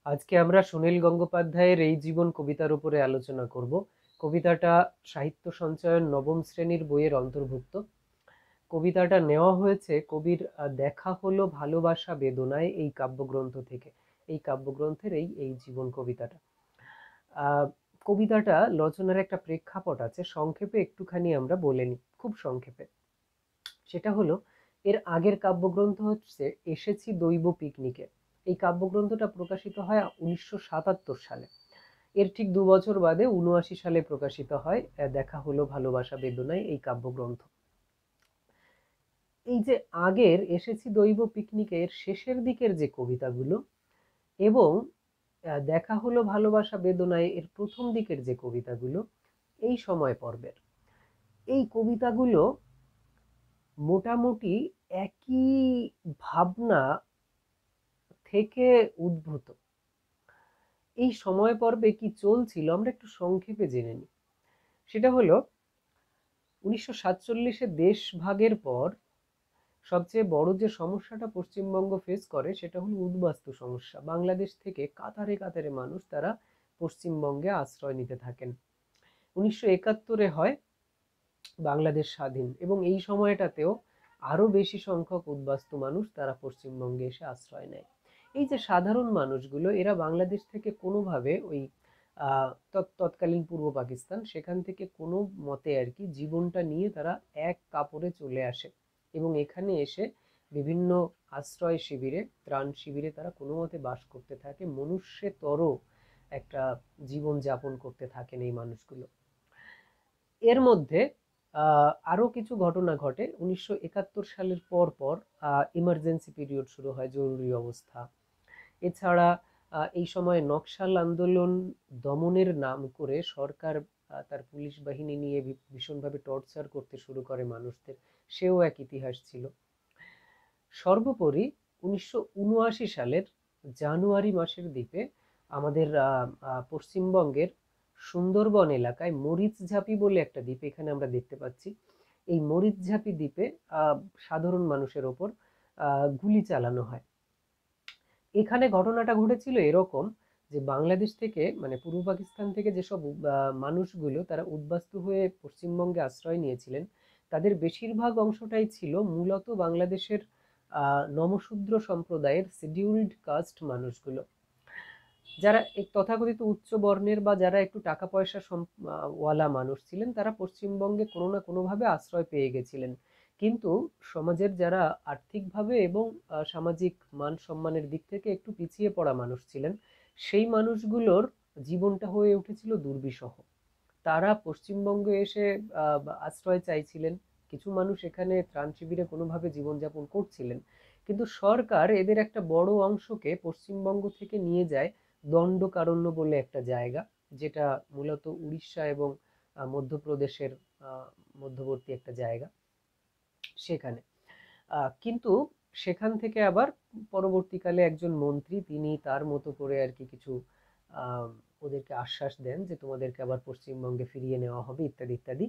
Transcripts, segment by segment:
আজকে আমরা সুনীল গঙ্গোপাধ্যায়ের এই জীবন কবিতার উপরে আলোচনা করব। কবিতাটা সাহিত্য সঞ্চয়ন নবম শ্রেণীর বইয়ের অন্তর্ভুক্ত। কবিতাটা নেওয়া হয়েছে কবির দেখা হলো ভালোবাসা বেদনায় এই কাব্যগ্রন্থ থেকে। এই কাব্যগ্রন্থের এই জীবন কবিতাটা। আহ কবিতাটা রচনার একটা প্রেক্ষাপট আছে, সংক্ষেপে একটুখানি আমরা বলে নিই, খুব সংক্ষেপে। সেটা হলো, এর আগের কাব্যগ্রন্থ হচ্ছে এসেছি দৈব পিকনিকে। এই কাব্যগ্রন্থটা প্রকাশিত হয় 1977 সালে। এর ঠিক 2 বছর বাদে 79 সালে প্রকাশিত হয় দেখা হলো ভালোবাসা বেদনায় এই কাব্যগ্রন্থ। এই যে আগের এসেছি দৈব পিকনিকের শেষের দিকের যে কবিতাগুলো এবং দেখা হলো ভালোবাসা বেদনায় এর প্রথম দিকের যে কবিতাগুলো, এই সময় পর্বের এই কবিতাগুলো মোটামুটি একই ভাবনা থেকে উদ্ভূত। এই সময় পর্বে কি চলছিল আমরা একটু সংক্ষেপে জেনে নিই। সেটা হলো, 1947-এ দেশ ভাগের পর সবচেয়ে বড় যে সমস্যাটা পশ্চিমবঙ্গ ফেস করে সেটা হলো উদ্বাস্তু সমস্যা। বাংলাদেশ থেকে কাতারে কাতারে মানুষ তারা পশ্চিমবঙ্গে আশ্রয় নিতে থাকেন। 1971-এ হয় বাংলাদেশ স্বাধীন এবং এই সময়টাতেও আরো বেশি সংখ্যক উদ্বাস্তু মানুষ তারা পশ্চিমবঙ্গে এসে আশ্রয় নেয়। এই যে সাধারণ মানুষগুলো, এরা বাংলাদেশ থেকে কোনোভাবে ওই তৎকালীন পূর্ব পাকিস্তান, সেখান থেকে কোনো মতে আর কি জীবনটা নিয়ে তারা এক কাপড়ে চলে আসে এবং এখানে এসে বিভিন্ন আশ্রয় শিবিরে, ত্রাণ শিবিরে তারা কোনো মতে বাস করতে থাকে, মনুষ্যতর একটা জীবন যাপন করতে থাকেন এই মানুষগুলো। এর মধ্যে আরো কিছু ঘটনা ঘটে। 1971 সালের পর পর ইমার্জেন্সি পিরিয়ড শুরু হয়, জরুরি অবস্থা। এছাড়া এই সময় নকশাল আন্দোলন দমনের নাম করে সরকার তার পুলিশ বাহিনী নিয়ে ভীষণভাবে টর্চার করতে শুরু করে মানুষদের, সেও এক ইতিহাস ছিল। সর্বোপরি 1979 সালের জানুয়ারি মাসের দিকে আমাদের পশ্চিমবঙ্গের সুন্দরবন এলাকায় মরিচঝাপি বলে একটা দ্বীপ এখানে আমরা দেখতে পাচ্ছি। এই মরিচঝাপি দ্বীপে সাধারণ মানুষের ওপর গুলি চালানো হয়। এখানে ঘটনাটা ঘটেছিল এরকম যে বাংলাদেশ থেকে, মানে পূর্ব পাকিস্তান থেকে যেসব মানুষগুলো তারা উদ্বাস্তু হয়ে পশ্চিমবঙ্গে আশ্রয় নিয়েছিলেন, তাদের বেশিরভাগ অংশটাই ছিল মূলত বাংলাদেশের নমশূদ্র সম্প্রদায়ের শিডিউলড কাস্ট মানুষগুলো, যারা এক তথাকথিত উচ্চ বর্ণের বা যারা একটু টাকা পয়সা ওয়ালা মানুষ ছিলেন, তারা পশ্চিমবঙ্গে কোনো না কোনোভাবে আশ্রয় পেয়ে গেছিলেন। কিন্তু সমাজের যারা আর্থিকভাবে এবং সামাজিক মান সম্মানের দিক থেকে একটু পিছিয়ে পড়া মানুষ ছিলেন, সেই মানুষগুলোর জীবনটা হয়ে উঠেছিল দুর্বিষহ। তারা পশ্চিমবঙ্গে এসে আশ্রয় চাইছিলেন। কিছু মানুষ এখানে ত্রাণ শিবিরে কোনোভাবে জীবনযাপন করছিলেন, কিন্তু সরকার এদের একটা বড় অংশকে পশ্চিমবঙ্গ থেকে নিয়ে যায় দণ্ডকারণ্য বলে একটা জায়গা, যেটা মূলত উড়িষ্যা এবং মধ্যপ্রদেশের মধ্যবর্তী একটা জায়গা, সেখানে। কিন্তু সেখান থেকে আবার পরবর্তীকালে একজন মন্ত্রী, তিনি তার মতো করে আর কি কিছু ওদেরকে আশ্বাস দেন যে তোমাদেরকে আবার পশ্চিমবঙ্গে ফিরিয়ে নেওয়া হবে ইত্যাদি ইত্যাদি।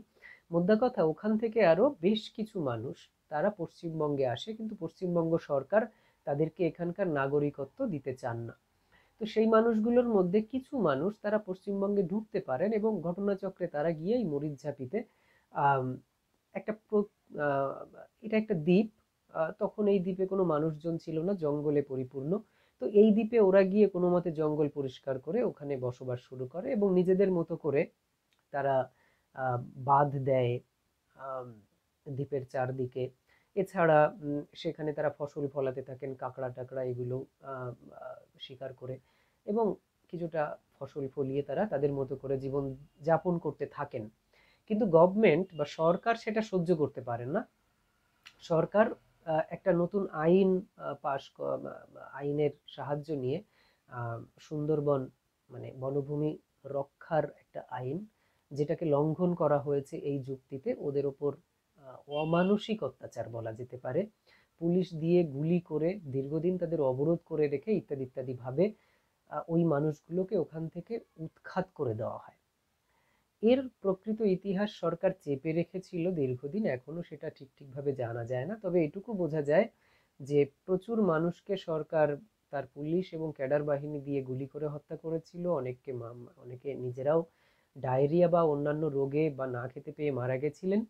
মোদ্দা কথা, ওখান থেকে আরো বেশ কিছু মানুষ তারা পশ্চিমবঙ্গে আসে, কিন্তু পশ্চিমবঙ্গ সরকার তাদেরকে এখানকার নাগরিকত্ব দিতে চান না। তো সেই মানুষগুলোর মধ্যে কিছু মানুষ তারা পশ্চিমবঙ্গে ঢুকতে পারেন এবং ঘটনাচক্রে তারা গিয়ে এই মরিচঝাপিতে আহ একটা এটা একটা দ্বীপ। তখন এই দ্বীপে কোনো মানুষজন ছিল না, জঙ্গলে পরিপূর্ণ। তো এই দ্বীপে ওরা গিয়ে কোনো মতে জঙ্গল পরিষ্কার করে ওখানে বসবাস শুরু করে এবং নিজেদের মতো করে তারা বাঁধ দেয় দ্বীপের চারদিকে। এছাড়া সেখানে তারা ফসল ফলাতে থাকেন, কাঁকড়া টাকড়া এগুলো শিকার করে এবং কিছুটা ফসল ফলিয়ে তারা তাদের মতো করে জীবন যাপন করতে থাকেন। কিন্তু গভর্নমেন্ট বা সরকার সেটা সহ্য করতে পারেন না। সরকার একটা নতুন আইন পাশ, আইনের সাহায্য নিয়ে সুন্দরবন, মানে বনভূমি রক্ষার একটা আইন, যেটাকে লঙ্ঘন করা হয়েছে এই যুক্তিতে ওদের ওপর অমানসিক অত্যাচার বলা যেতে পারে, পুলিশ দিয়ে গুলি করে দীর্ঘদিন তাদের অবরোধ করে রেখে ইত্যাদি ইত্যাদি ভাবে ওই মানুষগুলোকে ওখান থেকে উৎখাত করে দেওয়া হয়। এর প্রকৃত ইতিহাস সরকার চেপে রেখেছিল দীর্ঘদিন, এখনো সেটা ঠিক ঠিকভাবে জানা যায় না। তবে এটুকু বোঝা যায় যে প্রচুর মানুষকে সরকার তার পুলিশ এবং ক্যাডার বাহিনী দিয়ে গুলি করে হত্যা করেছিল। অনেকে নিজেরাও ডায়রিয়া বা অন্যান্য রোগে বা না খেতে পেয়ে মারা গেছিলেন।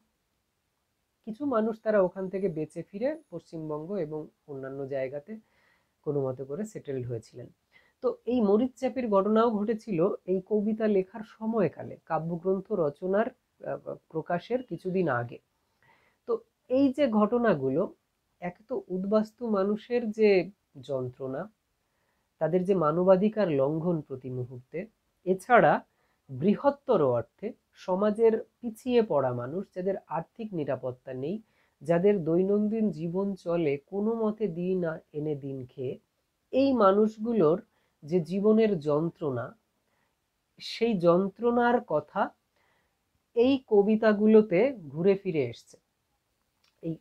কিছু মানুষ তারা ওখান থেকে বেঁচে ফিরে পশ্চিমবঙ্গ এবং অন্যান্য জায়গাতে কোনো মতে করে সেটেলড হয়েছিলেন। তো এই মরিচচাপির ঘটনাও ঘটেছিল এই কবিতা লেখার সময়কালে, কাব্যগ্রন্থ রচনার প্রকাশের কিছুদিন আগে। তো এই যে ঘটনাগুলো, এক তো উদ্বাস্তু মানুষের যে যন্ত্রণা, তাদের যে মানবাধিকার লঙ্ঘন প্রতি মুহূর্তে, এছাড়া বৃহত্তর অর্থে সমাজের পিছিয়ে পড়া মানুষ, যাদের আর্থিক নিরাপত্তা নেই, যাদের দৈনন্দিন জীবন চলে কোনো মতে দিন এনে দিন খেয়ে, এই মানুষগুলোর যে জীবনের যন্ত্রণা, সেই যন্ত্রণার কথা এই কবিতাগুলোতে ঘুরে ফিরে এসছে। এই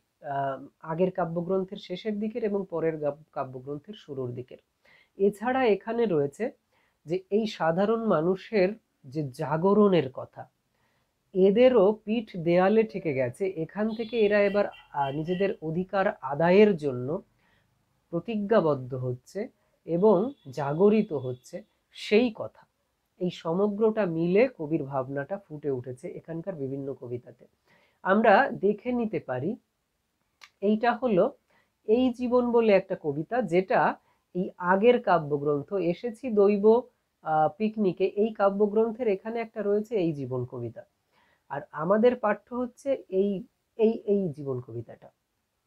আগের কাব্যগ্রন্থের শেষের দিকের এবং পরের কাব্যগ্রন্থের শুরুর দিকের। এছাড়া এখানে রয়েছে যে এই সাধারণ মানুষের যে জাগরণের কথা, এদেরও পিঠ দেয়ালে ঠেকে গেছে। এখান থেকে এরা এবার নিজেদের অধিকার আদায়ের জন্য প্রতিজ্ঞাবদ্ধ হচ্ছে এবং জাগরিত হচ্ছে, সেই কথা। এই সমগ্রটা মিলে কবির ভাবনাটা ফুটে উঠেছে এখানকার বিভিন্ন কবিতাতে। আমরা দেখে নিতে পারি, এইটা হলো এই জীবন বলে একটা কবিতা, যেটা এই আগের কাব্যগ্রন্থ এসেছি দৈব পিকনিকে, এই কাব্যগ্রন্থের এখানে একটা রয়েছে এই জীবন কবিতা। আর আমাদের পাঠ্য হচ্ছে এই এই এই জীবন কবিতাটা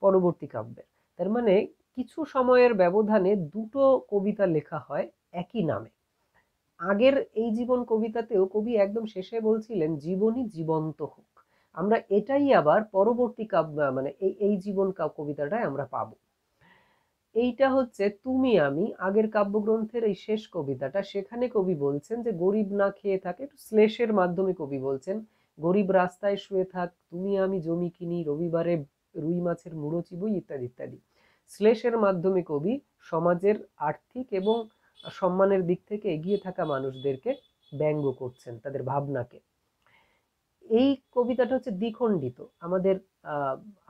পরবর্তী কাব্যের। তার মানে কিছু সময়ের ব্যবধানে দুটো কবিতা লেখা হয় একই নামে। আগের এই জীবন কবিতাতেও কবি একদম শেষে বলছিলেন জীবনই জীবন্ত হোক। আমরা এটাই আবার পরবর্তী কাব্য মানে এই জীবন কবিতাটায় আমরা পাবো। এইটা হচ্ছে তুমি আমি, আগের কাব্যগ্রন্থের এই শেষ কবিতাটা। সেখানে কবি বলছেন যে গরিব না খেয়ে থাকে, একটু শ্লেষের মাধ্যমে কবি বলছেন, গরিব রাস্তায় শুয়ে থাক, তুমি আমি জমি কিনি, রবিবারে রুই মাছের মুড়ো চিবই, ইত্যাদি ইত্যাদি। শ্লেষের মাধ্যমে কবি সমাজের আর্থিক এবং সম্মানের দিক থেকে এগিয়ে থাকা মানুষদেরকে ব্যঙ্গ করছেন, তাদের ভাবনাকে। এই কবিতাটা হচ্ছে দ্বিখণ্ডিত, আমাদের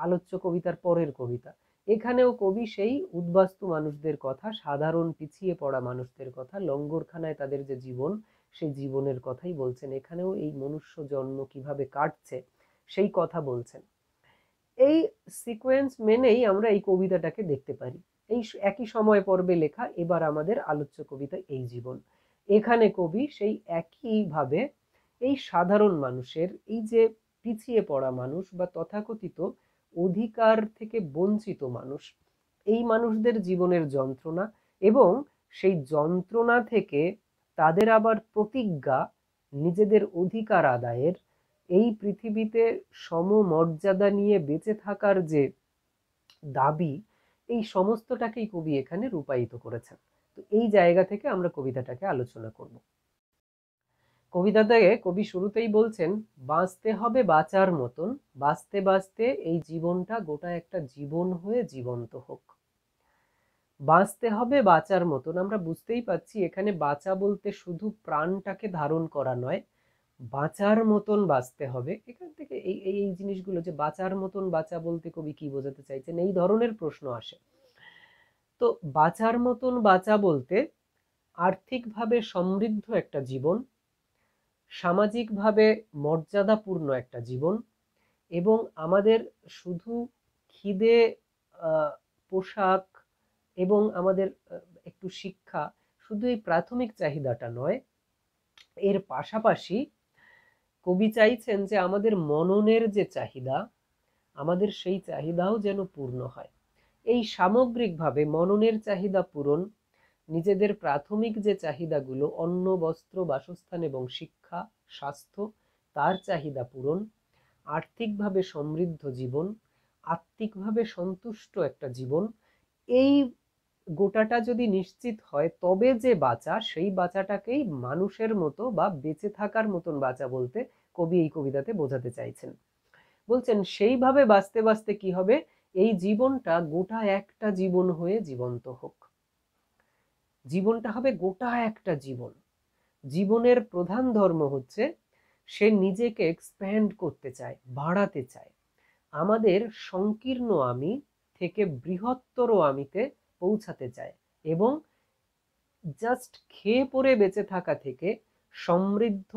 আলোচ্য কবিতার পরের কবিতা। এখানেও কবি সেই উদ্বাস্তু মানুষদের কথা, সাধারণ পিছিয়ে পড়া মানুষদের কথা, লঙ্গরখানায় তাদের যে জীবন, সেই জীবনের কথাই বলছেন। এখানেও এই মনুষ্য জন্ম কিভাবে কাটছে সেই কথা বলছেন। এই সিকোয়েন্স মেনেই আমরা এই কবিতাটাকে দেখতে পারি। এই একই সময় পর্বে লেখা এবার আমাদের আলোচ্য কবিতা এই জীবন। এখানে কবি সেই একইভাবে এই সাধারণ মানুষের, এই যে পিছিয়ে পড়া মানুষ বা তথাকথিত অধিকার থেকে বঞ্চিত মানুষ, এই মানুষদের জীবনের যন্ত্রণা এবং সেই যন্ত্রণা থেকে তাদের আবার প্রতিজ্ঞা নিজেদের অধিকার আদায়ের, এই পৃথিবীতে সমমর্যাদা নিয়ে বেঁচে থাকার যে দাবি, এই সমস্তটাকেই কবি এখানে রূপায়িত করেছেন। তো এই জায়গা থেকে আমরা কবিতাটাকে আলোচনা করব। কবিতাতে কবি শুরুতেই বলছেন, বাঁচতে হবে বাঁচার মতন, বাঁচতে বাঁচতে এই জীবনটা গোটা একটা জীবন হয়ে জীবন্ত হোক। বাঁচতে হবে বাঁচার মতন, আমরা বুঝতেই পাচ্ছি এখানে বাঁচা বলতে শুধু প্রাণটাকে ধারণ করা নয়, বাঁচার মতন বাঁচতে হবে। এখান থেকে এই এই জিনিসগুলো, যে বাঁচার মতন বাঁচা বলতে কবি কি বোঝাতে চাইছেন, এই ধরনের প্রশ্ন আসে। তো বাঁচার মতন বাঁচা বলতে আর্থিকভাবে সমৃদ্ধ একটা জীবন, সামাজিকভাবে মর্যাদাপূর্ণ একটা জীবন, এবং আমাদের শুধু খিদে, পোশাক এবং আমাদের একটু শিক্ষা, শুধু এই প্রাথমিক চাহিদাটা নয়, এর পাশাপাশি কবি চাইছেন যে আমাদের মননের যে চাহিদা, আমাদের সেই চাহিদাও যেন পূর্ণ হয়। এই সামগ্রিকভাবে মননের চাহিদা পূরণ, নিজেদের প্রাথমিক যে চাহিদাগুলো অন্ন, বস্ত্র, বাসস্থান এবং শিক্ষা, স্বাস্থ্য, তার চাহিদা পূরণ, আর্থিকভাবে সমৃদ্ধ জীবন, আত্মিকভাবে সন্তুষ্ট একটা জীবন, এই গোটাটা যদি নিশ্চিত হয় তবে যে বাঁচা, সেই বাঁচাটাকেই মানুষের মতো বা বেঁচে থাকার মতন বাঁচা বলতে কবি এই কবিতাতে বোঝাতে চাইছেন। বলছেন সেইভাবে বাঁচতে বাঁচতে কি হবে, এই জীবনটা গোটা একটা জীবন হয়ে জীবন্ত হোক। জীবনটা হবে গোটা একটা জীবন। জীবনের প্রধান ধর্ম হচ্ছে সে নিজেকে এক্সপ্যান্ড করতে চায়, বাড়াতে চায়, আমাদের সংকীর্ণ আমি থেকে বৃহত্তর আমিতে পৌঁছাতে চায়, এবং জাস্ট খেয়ে পরে বেঁচে থাকা থেকে সমৃদ্ধ,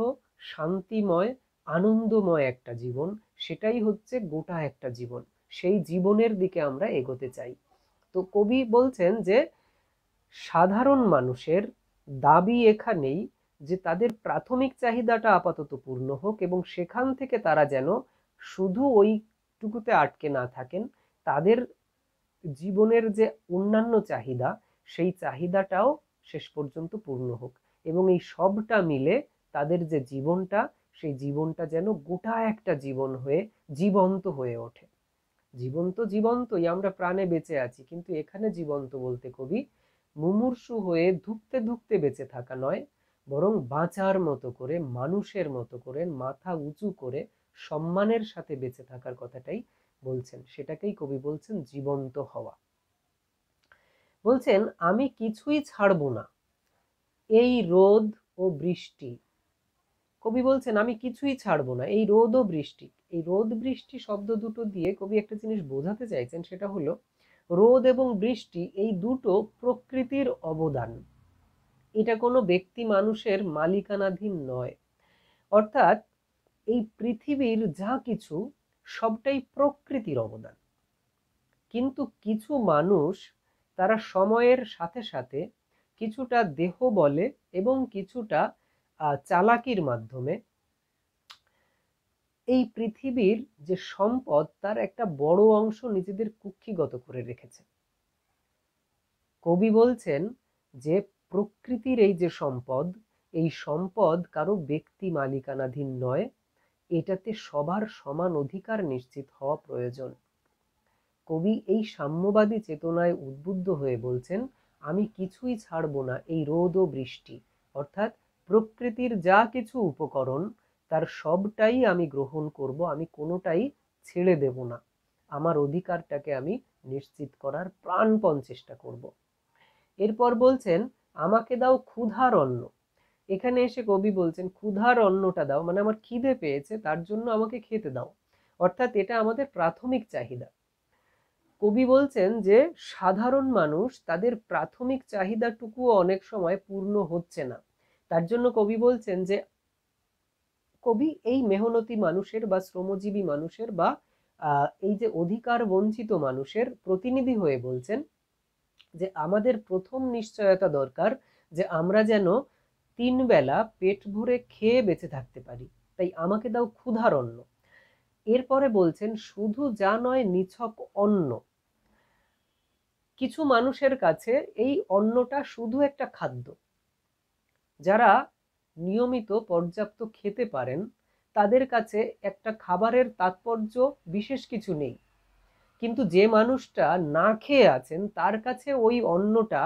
শান্তিময়, আনন্দময় একটা জীবন, সেটাই হচ্ছে গোটা একটা জীবন। সেই জীবনের দিকে আমরা এগোতে চাই। তো কবি বলছেন যে সাধারণ মানুষের দাবি এখানেই যে তাদের প্রাথমিক চাহিদাটা আপাতত পূর্ণ হোক, এবং সেখান থেকে তারা যেন শুধু ওইটুকুতে আটকে না থাকেন, তাদের জীবনের যে অন্যান্য চাহিদা, সেই চাহিদাটাও শেষ পর্যন্ত পূর্ণ হোক, এবং এই সবটা মিলে তাদের যে জীবনটা, সেই জীবনটা যেন গোটা একটা জীবন হয়ে জীবন্ত হয়ে ওঠে। জীবন তো জীবন্তই, আমরা প্রাণে বেঁচে আছি, কিন্তু এখানে জীবন্ত বলতে কবি মুমূর্ষু হয়ে ধুঁকতে ধুঁকতে বেঁচে থাকা নয়, বরং বাঁচার মতো করে, মানুষের মতো করে, মাথা উঁচু করে সম্মানের সাথে বেঁচে থাকার কথাটাই বলছেন। সেটাকেই কবি বলছেন জীবন্ত হওয়া। বলছেন আমি কিছুই ছাড়বো না এই রোদ ও বৃষ্টি। কবি বলছেন আমি কিছুই ছাড়বো না এই রোদ ও বৃষ্টি। এই রোদ বৃষ্টি শব্দ দুটো দিয়ে কবি একটা জিনিস বোঝাতে চাইছেন, সেটা হলো রোদ এবং বৃষ্টি এই দুটো প্রকৃতির অবদান, এটা কোনো ব্যক্তি মানুষের মালিকানাধীন নয়। অর্থাৎ এই পৃথিবীর যা কিছু সবটাই প্রকৃতির অবদান, কিন্তু কিছু মানুষ তারা সময়ের সাথে সাথে কিছুটা দেহ বলে এবং কিছুটা চালাকির মাধ্যমে এই পৃথিবীর যে সম্পদ তার একটা বড় অংশ নিজেদের কুক্ষিগত করে রেখেছে। কবি বলছেন যে প্রকৃতির এই যে সম্পদ, এই সম্পদ কারো ব্যক্তি মালিকানাধীন নয়, এটাতে সবার সমান অধিকার নিশ্চিত হওয়া প্রয়োজন। কবি এই সাম্যবাদী চেতনায় উদ্বুদ্ধ হয়ে বলছেন আমি কিছুই ছাড়বো না এই রোদ ও বৃষ্টি, অর্থাৎ প্রকৃতির যা কিছু উপকরণ তার সবটাই আমি গ্রহণ করব, আমি কোনোটাই ছেড়ে দেব না, আমার অধিকারটাকে আমি নিশ্চিত করার প্রাণপণ চেষ্টা করব। এরপর বলছেন আমাকে দাও ক্ষুধার অন্ন। এখানে এসে কবি বলছেন ক্ষুধার অন্নটা দাও, মানে আমার খিদে পেয়েছে, তার জন্য আমাকে খেতে দাও। অর্থাৎ এটা আমাদের প্রাথমিক চাহিদা। কবি বলছেন যে সাধারণ মানুষ তাদের প্রাথমিক চাহিদাটুকু অনেক সময় পূর্ণ হচ্ছে না, তার জন্য কবি বলছেন যে কবি এই মেহনতি মানুষের বা শ্রমজীবী মানুষের বা এই যে অধিকার বঞ্চিত মানুষের প্রতিনিধি হয়ে বলছেন যে আমাদের প্রথম নিশ্চয়তা দরকার যে আমরা যেন 3 বেলা পেট ভরে খেয়ে বেঁচে থাকতে পারি, তাই আমাকে দাও ক্ষুধার অন্ন। এরপরে বলছেন শুধু যা নয় নিছক অন্ন। কিছু মানুষের কাছে এই অন্নটা শুধু একটা খাদ্য, যারা নিয়মিত পর্যাপ্ত খেতে পারেন তাদের কাছে একটা খাবারের তাৎপর্য বিশেষ কিছু নেই, কিন্তু যে মানুষটা না খেয়ে আছেন তার কাছে ওই অন্নটা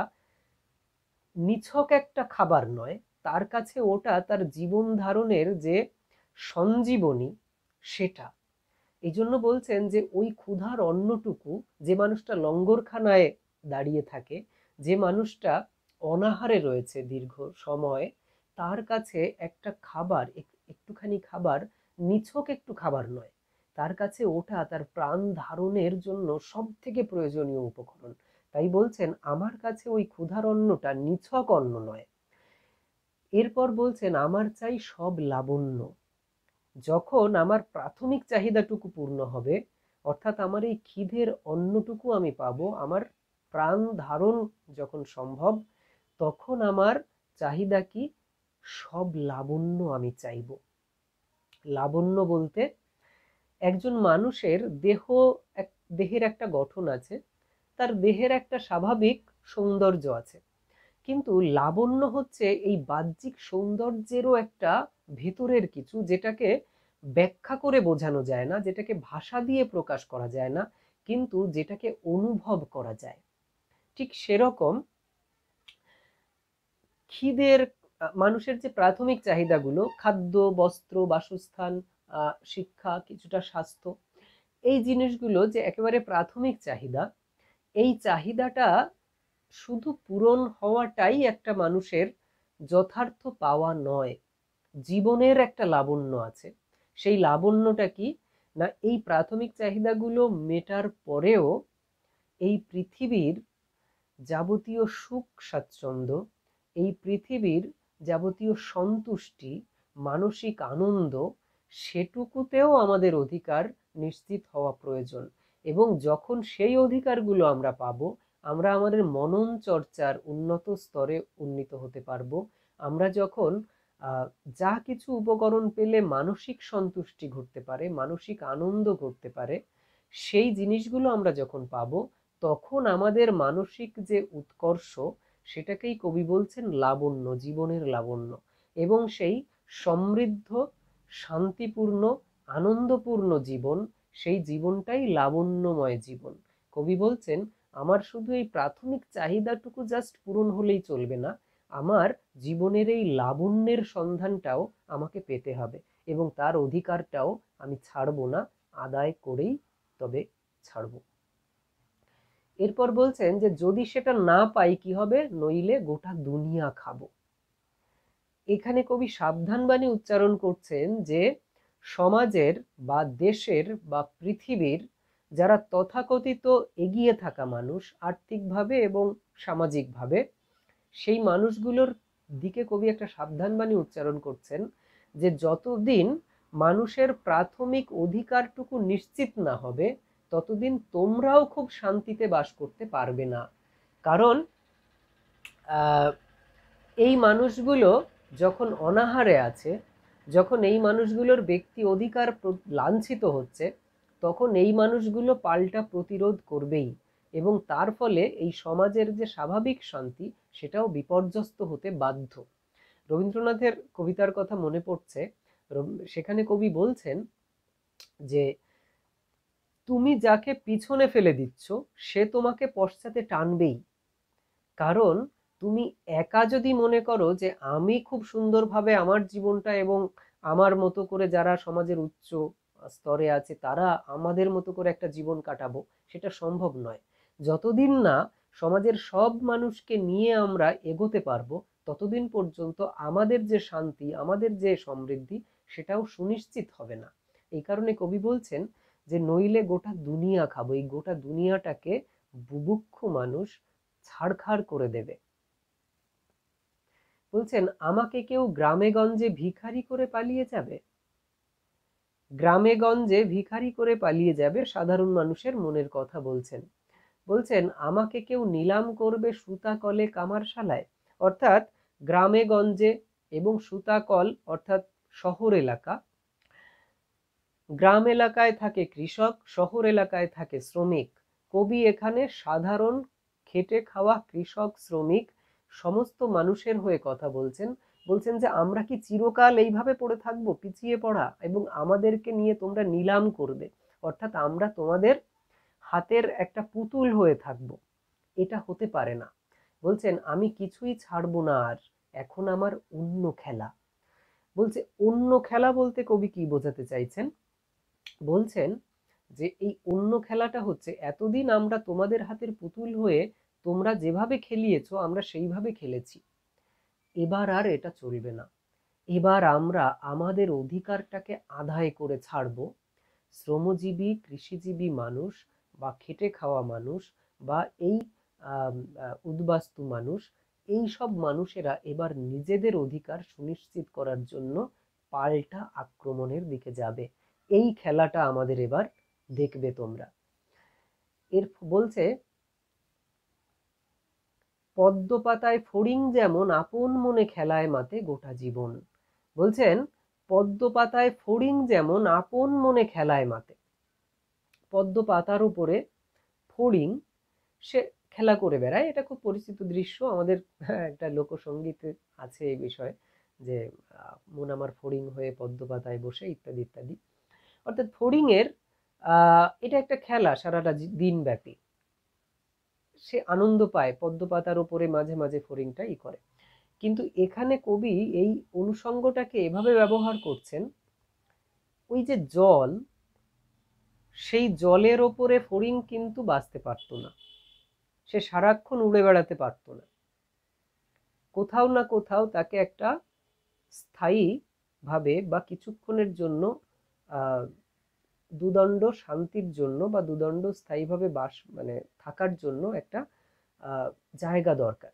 নিছক একটা খাবার নয়, তার কাছে ওটা তার জীবন ধারণের যে সঞ্জীবনী সেটা। এই জন্য বলছেন যে ওই ক্ষুধার অন্নটুকু, যে মানুষটা লঙ্গরখানায় দাঁড়িয়ে থাকে, যে মানুষটা অনাহারে রয়েছে দীর্ঘ সময়, তার কাছে একটা খাবার, একটুখানি খাবার নিছক একটু খাবার নয়, তার কাছে ওটা তার প্রাণ ধারণের জন্য সব থেকে প্রয়োজনীয় উপকরণ। তাই বলছেন আমার কাছে ওই ক্ষুধার অন্নটা নিছক অন্ন নয়। এরপর বলছেন আমার চাই সব লাবণ্য। যখন আমার প্রাথমিক চাহিদাটুকু পূর্ণ হবে, অর্থাৎ আমার এই খিদের অন্নটুকু আমি পাবো, আমার প্রাণ ধারণ যখন সম্ভব, তখন আমার চাহিদা কি সব লাবণ্য আমি চাইব। লাবণ্য বলতে একজন মানুষের দেহের একটা গঠন আছে, তার দেহের একটা স্বাভাবিক সৌন্দর্য আছে, কিন্তু লাবণ্য হচ্ছে এই বাহ্যিক সৌন্দর্যেরও একটা ভেতরের কিছু, যেটাকে ব্যাখ্যা করে বোঝানো যায় না, যেটাকে ভাষা দিয়ে প্রকাশ করা যায় না, কিন্তু যেটাকে অনুভব করা যায়। ঠিক সেরকম খিদের মানুষের যে প্রাথমিক চাহিদাগুলো, খাদ্য, বস্ত্র, বাসস্থান, শিক্ষা, কিছুটা স্বাস্থ্য, এই জিনিসগুলো যে একেবারে প্রাথমিক চাহিদা, এই চাহিদাটা শুধু পূরণ হওয়াটাই একটা মানুষের যথার্থ পাওয়া নয়। জীবনের একটা লাবণ্য আছে। সেই লাবণ্যটা কি না, এই প্রাথমিক চাহিদাগুলো মেটার পরেও এই পৃথিবীর যাবতীয় সুখ স্বাচ্ছন্দ্য, এই পৃথিবীর যাবতীয় সন্তুষ্টি, মানসিক আনন্দ, সেটুকুতেও আমাদের অধিকার নিশ্চিত হওয়া প্রয়োজন। এবং যখন সেই অধিকারগুলো আমরা পাবো, আমরা আমাদের মনন চর্চার উন্নত স্তরে উন্নীত হতে পারবো। আমরা যখন যা কিছু উপকরণ পেলে মানসিক সন্তুষ্টি ঘটতে পারে, মানসিক আনন্দ ঘটতে পারে, সেই জিনিসগুলো আমরা যখন পাবো, তখন আমাদের মানসিক যে উৎকর্ষ, সেটাকেই কবি বলছেন লাবণ্য, জীবনের লাবণ্য। এবং সেই সমৃদ্ধ, শান্তিপূর্ণ, আনন্দপূর্ণ জীবন, সেই জীবনটাই লাবণ্যময় জীবন। কবি বলছেন, আমার শুধু এই প্রাথমিক চাহিদাটুকু জাস্ট পূরণ হলেই চলবে না, আমার জীবনের এই লাবণ্যের সন্ধানটাও আমাকে পেতে হবে, এবং তার অধিকারটাও আমি ছাড়বো না, আদায় করেই তবে ছাড়বো। এরপর বলছেন যে যদি সেটা না পাই কি হবে, নইলে গোটা দুনিয়া খাবো। এখানে কবি সাবধানবাণী উচ্চারণ করছেন যে সমাজের বা দেশের বা পৃথিবীর যারা তথাকথিত এগিয়ে থাকা মানুষ আর্থিকভাবে এবং সামাজিকভাবে, সেই মানুষগুলোর দিকে কবি একটা সাবধানবাণী উচ্চারণ করছেন যে যতদিন মানুষের প্রাথমিক অধিকারটুকু নিশ্চিত না হবে, ততদিন তোমরাও খুব শান্তিতে বাস করতে পারবে না। কারণ এই মানুষগুলো যখন অনাহারে আছে, যখন এই মানুষগুলোর ব্যক্তি অধিকার লাঞ্ছিত হচ্ছে, তখন এই মানুষগুলো পাল্টা প্রতিরোধ করবেই, এবং তার ফলে এই সমাজের যে স্বাভাবিক শান্তি, সেটাও বিপর্যস্ত হতে বাধ্য। রবীন্দ্রনাথের কবিতার কথা মনে পড়ছে, সেখানে কবি বলছেন যে তুমি যাকে পিছনে ফেলে দিচ্ছ, সে তোমাকে পশ্চাতে টানবেই। কারণ তুমি একা যদি মনে করো যে আমি খুব সুন্দরভাবে আমার জীবনটা এবং আমার মতো করে যারা সমাজের উচ্চ স্তরে আছে তারা আমাদের মতো করে একটা জীবন কাটাবো, সেটা সম্ভব নয়। যতদিন না সমাজের সব মানুষকে নিয়ে আমরা এগোতে পারবো, ততদিন পর্যন্ত আমাদের যে শান্তি, আমাদের যে সমৃদ্ধি, সেটাও সুনিশ্চিত হবে না। এই কারণে কবি বলছেন যে নইলে গোটা দুনিয়া খাবো, এই গোটা দুনিয়াটাকে বুভুক্ষু মানুষ ছাড়খাড় করে দেবে। বলছেন আমাকে কেউ গ্রামে গঞ্জে ভিখারি করে পালিয়ে যাবে, গ্রামে গঞ্জে ভিখারি করে পালিয়ে যাবে সাধারণ মানুষের মনের কথা বলছেন। বলছেন আমাকে কেউ নিলাম করবে সুতাকলে কামারশালায়, অর্থাৎ গ্রামে গঞ্জে এবং সুতাকল অর্থাৎ শহর এলাকা, গ্রাম এলাকায় থাকে কৃষক, শহর এলাকায় থাকে শ্রমিক। কবি এখানে সাধারণ খেটে খাওয়া কৃষক, শ্রমিক সমস্ত মানুষের হয়ে কথা বলছেন। বলছেন যে আমরা কি চিরকাল এইভাবে পড়ে থাকবো, পিছিয়ে পড়া, এবং আমাদেরকে নিয়ে তোমরা নিলাম করবে, অর্থাৎ আমরা তোমাদের হাতের একটা পুতুল হয়ে থাকব, এটা হতে পারে না। বলছেন আমি কিছুই ছাড়বো না আর, এখন আমার অন্য খেলা। বলছে অন্য খেলা বলতে কবি কি বোঝাতে চাইছেন? বলছেন যে এই অন্য খেলাটা হচ্ছে এতদিন আমরা তোমাদের হাতের পুতুল হয়ে তোমরা যেভাবে খেলিয়েছো আমরা সেইভাবে খেলেছি, এবার আর এটা চলবে না। এবার আমরা আমাদের অধিকারটাকে আদায় করে ছাড়বো। শ্রমজীবী, কৃষিজীবী মানুষ বা খেটে খাওয়া মানুষ বা এই উদ্বাস্তু মানুষ, এই সব মানুষেরা এবার নিজেদের অধিকার সুনিশ্চিত করার জন্য পাল্টা আক্রমণের দিকে যাবে। এই খেলাটা আমাদের এবার দেখবে তোমরা। এর বলছে পদ্ম পাতায় ফড়িং যেমন আপন মনে খেলায় মাতে গোটা জীবন। বলছেন পদ্ম পাতায় ফড়িং যেমন আপন মনে খেলায় মাতে। পদ্ম পাতার উপরে ফড়িং সে খেলা করে বেড়ায়, এটা খুব পরিচিত দৃশ্য, আমাদের একটা লোকসঙ্গীতে আছে এই বিষয়ে, যে মন আমার ফড়িং হয়ে পদ্ম পাতায় বসে, ইত্যাদি ইত্যাদি। অর্থাৎ ফড়িং এর এটা একটা খেলা, সারাটা দিন ব্যাপী সে আনন্দ পায়, পদ্ম পাতার উপরে মাঝে মাঝে ফড়িংটা করে। কিন্তু এখানে কবি এই অনুষঙ্গটাকে এভাবে ব্যবহার করছেন, ওই যে জল, সেই জলের ওপরে ফড়িং কিন্তু বাঁচতে পারতো না, সে সারাক্ষণ উড়ে বেড়াতে পারতো না। কোথাও না কোথাও তাকে একটা স্থায়ী ভাবে বা কিছুক্ষণের জন্য দুদণ্ড শান্তির জন্য বা দুদণ্ড স্থায়ীভাবে বাস মানে থাকার জন্য একটা জায়গা দরকার।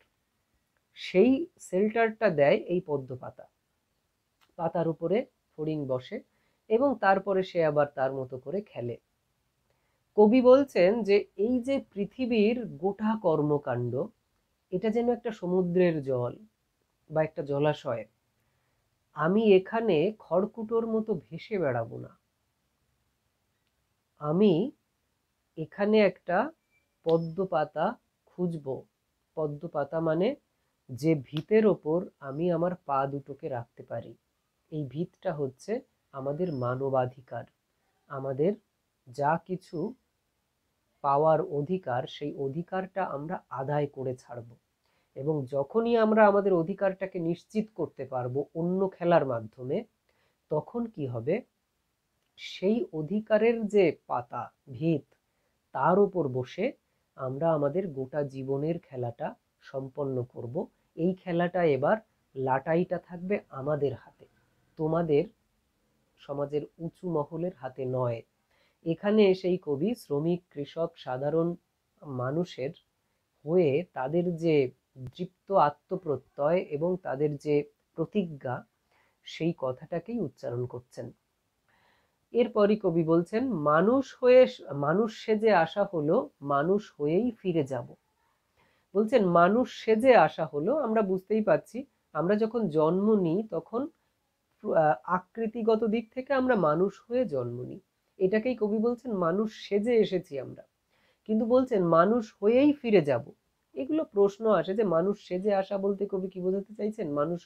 সেই শেল্টারটা দেয় এই পদ্ম পাতা। পাতার উপরে ফড়িং বসে এবং তারপরে সে আবার তার মতো করে খেলে। কবি বলছেন যে এই যে পৃথিবীর গোটা কর্মকাণ্ড, এটা যেন একটা সমুদ্রের জল বা একটা জলাশয়। আমি এখানে খড়কুটোর মতো ভেসে বেড়াবো না, আমি এখানে একটা পদ্ম পাতা খুঁজবো। পদ্ম পাতা মানে যে ভিতের ওপর আমি আমার পা দুটোকে রাখতে পারি। এই ভিতটা হচ্ছে আমাদের মানবাধিকার, আমাদের যা কিছু পাওয়ার অধিকার, সেই অধিকারটা আমরা আদায় করে ছাড়বো। এবং যখনই আমরা আমাদের অধিকারটাকে নিশ্চিত করতে পারবো অন্য খেলার মাধ্যমে, তখন কি হবে, সেই অধিকারের যে পাতা, ভিত, তার উপর বসে আমরা আমাদের গোটা জীবনের খেলাটা সম্পন্ন করব। এই খেলাটা এবার লাটাইটা থাকবে আমাদের হাতে, তোমাদের সমাজের উঁচু মহলের হাতে নয়। এখানে সেই কবি শ্রমিক, কৃষক, সাধারণ মানুষের হয়ে তাদের যে দৃপ্ত আত্মপ্রত্যয় এবং তাদের যে প্রতিজ্ঞা, সেই কথাটাকেই উচ্চারণ করছেন। এরপরই কবি বলছেন, মানুষ সেজে আসা হলো, মানুষ হয়েই ফিরে যাব। বলছেন মানুষ সেজে আসা হলো, আমরা বুঝতেই পারছি আমরা যখন জন্ম নিই তখন আকৃতিগত দিক থেকে আমরা মানুষ হয়ে জন্ম নিই, এটাকেই কবি বলছেন মানুষ সেজে এসেছি আমরা। কিন্তু বলছেন মানুষ হয়েই ফিরে যাব। এগুলো প্রশ্ন আসে যে মানুষ সেজে আসা বলতে কবি কি বোঝাতে চাইছেন, মানুষ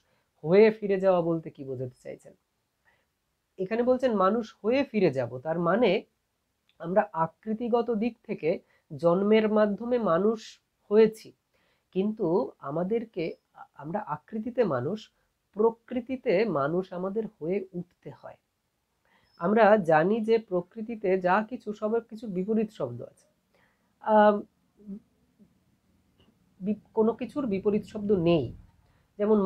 হয়ে ফিরে যাওয়া বলতে কি বোঝাতে চাইছেন। এখানে বলছেন মানুষ হয়ে ফিরে যাব, তার মানে আমরা আকৃতিগত দিক থেকে জন্মের মাধ্যমে মানুষ হয়েছি, কিন্তু আমরা আকৃতিতে মানুষ, প্রকৃতিতে মানুষ আমাদের হয়ে উঠতে হয়। আমরা জানি যে প্রকৃতিতে যা কিছু, সবার কিছু বিপরীত শব্দ আছে। কোনো কিছুর বিপরীত শব্দ নেই। যেমন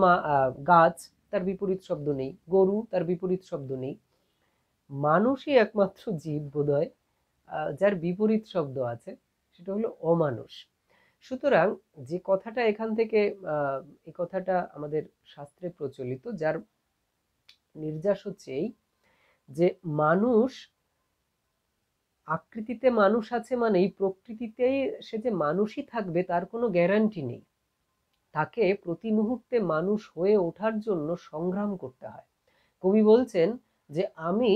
গাছ, তার বিপরীত শব্দ নেই। গরু, তার বিপরীত শব্দ নেই। মানুষই একমাত্র জীব বোধহয় যার বিপরীত শব্দ আছে, সেটা হলো অমানুষ। সুতরাং যে কথাটা এখান থেকে এই কথাটা আমাদের শাস্ত্রে প্রচলিত, যার নির্যাস হচ্ছে এই যে মানুষ আকৃতিতে মানুষ আছে মানেই প্রকৃতিতেই সে যে মানুষই থাকবে তার কোনো গ্যারান্টি নেই। তাকে প্রতি মুহূর্তে মানুষ হয়ে ওঠার জন্য সংগ্রাম করতে হয়। কবি বলছেন যে আমি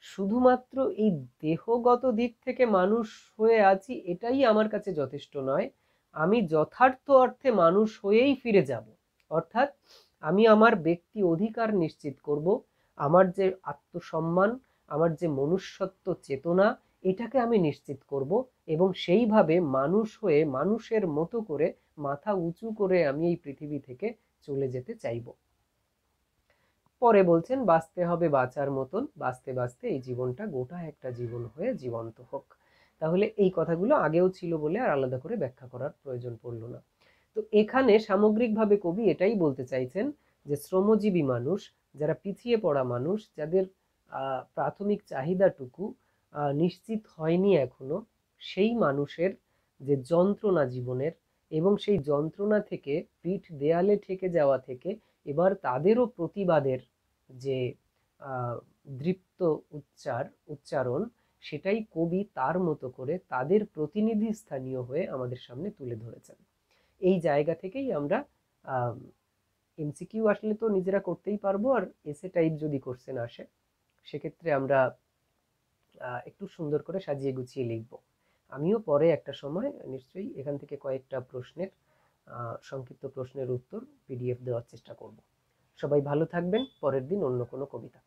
শুধুমাত্র এই দেহগত দিক থেকে মানুষ হয়ে আছি, এটাই আমার কাছে যথেষ্ট নয়। আমি যথার্থ অর্থে মানুষ হয়েই ফিরে যাব। অর্থাৎ আমি আমার ব্যক্তি অধিকার নিশ্চিত করব, আমার যে আত্মসম্মান, আমার যে মনুষ্যত্ব চেতনা, এটাকে আমি নিশ্চিত করব এবং সেইভাবে মানুষ হয়ে মানুষের মতো করে মাথা উঁচু করে আমি এই পৃথিবী থেকে চলে যেতে চাইব। পরে বলছেন বাঁচতে হবে বাঁচার মতন, বাঁচতে বাঁচতে এই জীবনটা গোটা একটা জীবন হয়ে জীবন্ত হোক। তাহলে এই কথাগুলো আগেও ছিল বলে আর আলাদা করে ব্যাখ্যা করার প্রয়োজন পড়ল না। তো এখানে সামগ্রিকভাবে কবি এটাই বলতে চাইছেন যে শ্রমজীবী মানুষ, যারা পিছিয়ে পড়া মানুষ, যাদের প্রাথমিক চাহিদাটুকু নিশ্চিত হয়নি এখনো, সেই মানুষের যে যন্ত্রণা জীবনের, এবং সেই যন্ত্রণা থেকে, পিঠ দেয়ালে ঠেকে যাওয়া থেকে এবার তাদেরও প্রতিবাদের যে দৃপ্ত উচ্চারণ, সেটাই কবি তার মতো করে তাদের প্রতিনিধি স্থানীয় হয়ে আমাদের সামনে তুলে ধরেছেন। এই জায়গা থেকেই আমরা এমসিকিউ আসলে তো নিজেরা করতেই পারবো, আর এসে টাইপ যদি কোশ্চেন আসে সেক্ষেত্রে আমরা একটু সুন্দর করে সাজিয়ে গুছিয়ে লিখব। আমিও পরে একটা সময় নিশ্চয়ই এখান থেকে কয়েকটা প্রশ্নের সংক্ষিপ্ত প্রশ্নের উত্তর পিডিএফ দেওয়ার চেষ্টা করব। সবাই ভালো থাকবেন। পরের দিন অন্য কোনো কবিতা।